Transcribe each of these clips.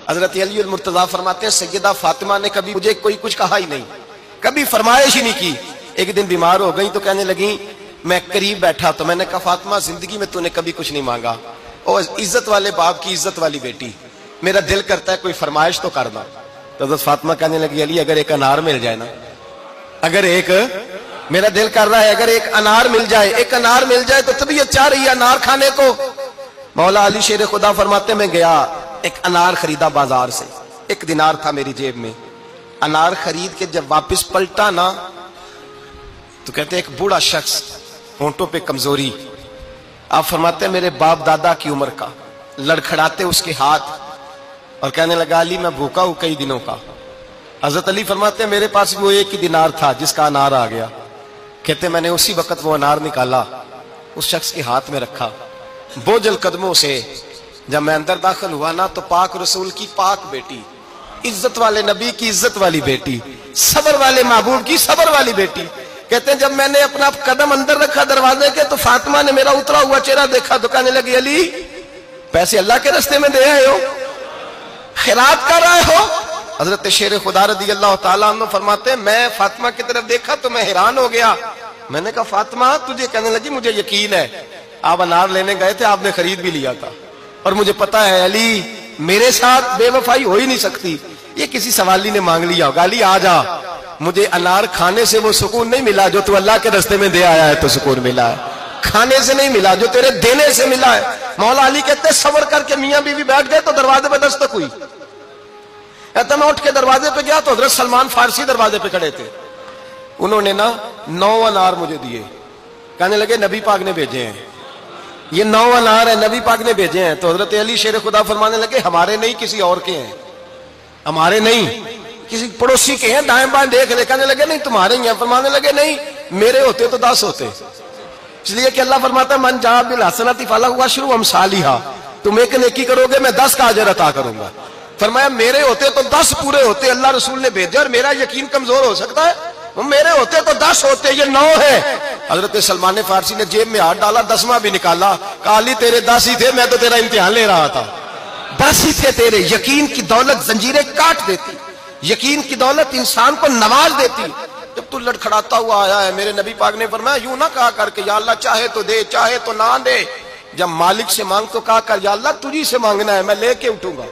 حضرت علی المرتضیٰ فرماتے ہیں سیدہ فاطمہ نے کبھی مجھے کوئی کچھ کہا ہی نہیں، کبھی فرمائش ہی نہیں کی۔ ایک دن بیمار ہو گئی تو کہنے لگی، میں قریب بیٹھا تو میں نے کہا فاطمہ زندگی میں تو نے کبھی کچھ نہیں مانگا، اور عزت والے باپ کی عزت والی بیٹی، میرا دل کرتا ہے کوئی فرمائش تو کرنا۔ تو حضرت فاطمہ کہنے لگی علی اگر ایک انار مل جائے نا، اگر ایک، میرا دل کر رہا ہے اگر ایک انار مل جائے، ایک انار مل جائے تو طبیعت چاہ رہی ہے انار کھانے کو۔ مولا علی شیر خدا فرماتے میں گیا، ایک انار خریدا بازار سے، 1 دینار تھا میری جیب میں، انار خرید کے جب واپس پلٹا نا تو کہتے ہیں ایک بوڑھا شخص، ہونٹوں پہ کمزوری، آپ فرماتے ہیں میرے باپ دادا کی عمر کا، لڑکھڑاتے اس کے ہاتھ اور کہنے لگا علی میں بھوکا ہوں کئی دنوں کا۔ حضرت علی فرماتے ہیں میرے پاس وہ 1 دینار تھا جس کا انار آ گیا، کہتے میں نے اسی وقت وہ انار نکالا، اس شخص کے ہاتھ میں رکھا، بوجھل قدموں سے جب میں اندر داخل ہوا نا تو پاک رسول کی پاک بیٹی، عزت والے نبی کی عزت والی بیٹی، صبر والے محبوب کی صبر والی بیٹی، کہتے ہیں جب میں نے اپنا قدم اندر رکھا دروازے کے تو فاطمہ نے میرا اترا ہوا چہرہ دیکھا تو کہنے لگی علی پیسے اللہ کے راستے میں دے آئے ہو، خیرات کر رہے ہو؟ حضرت شیر خدا رضی اللہ تعالیٰ عنہ فرماتے ہیں میں فاطمہ کی طرف دیکھا تو میں حیران ہو گیا، میں نے کہا فاطمہ تجھے، کہنے لگی مجھے یقین ہے آپ انار لینے گئے تھے، آپ نے خرید بھی لیا تھا، اور مجھے پتا ہے علی میرے ساتھ بے وفائی ہو ہی نہیں سکتی، یہ کسی سوالی نے مانگ لیا ہوگا، علی آ جا، مجھے انار کھانے سے وہ سکون نہیں ملا جو تو اللہ کے راستے میں دے آیا ہے تو سکون ملا ہے، کھانے سے نہیں ملا جو تیرے دینے سے ملا ہے۔ مولا علی کہتے ہیں صبر کر کے میاں بیوی بیٹھ گئے تو دروازے پہ دستک ہوئی، کہتا میں اٹھ کے دروازے پہ گیا تو حضرت سلمان فارسی دروازے پہ کھڑے تھے، انہوں نے نا 9 انار مجھے دیے، کہنے لگے نبی پاک نے بھیجے ہیں، یہ 9 انار ہیں نبی پاک نے بھیجے ہیں۔ تو حضرت علی شیر خدا فرمانے لگے ہمارے نہیں کسی اور کے ہیں، ہمارے نہیں کسی پڑوسی کے ہیں، دائیں بائیں دیکھ لے، کہنے لگے نہیں تمہارے ہی ہیں، فرمانے لگے نہیں میرے ہوتے تو 10 ہوتے، اس لیے کہ اللہ فرماتا ہے من جاء بالحسنۃ فلہ عشر امثالھا، تم ایک نیکی کرو گے میں 10 کا اجر عطا کروں گا، فرمایا میرے ہوتے تو 10 پورے ہوتے، اللہ رسول نے بھیجے اور میرا یقین کمزور ہو سکتا ہے، میرے ہوتے تو 10 ہوتے، یہ 9 ہے۔ حضرت سلمان فارسی نے جیب میں ہاتھ ڈالا، 10واں بھی نکالا، کہا علی تیرے 10 ہی تھے، میں تو تیرا امتحان لے رہا تھا، 10 ہی تھے تیرے۔ یقین کی دولت زنجیریں کاٹ دیتی، یقین کی دولت انسان کو نواز دیتی۔ جب تو لڑکھڑاتا ہوا آیا ہے، میرے نبی پاک نے فرمایا یوں نہ کہا کر کے یا اللہ چاہے تو دے چاہے تو نہ دے، جب مالک سے مانگ تو کہا کر یا اللہ تجھی سے مانگنا ہے میں لے کے اٹھوں گا،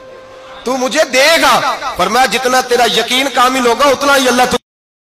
تو مجھے دے گا، فرمایا جتنا تیرا یقین کامل ہوگا اتنا ہی اللہ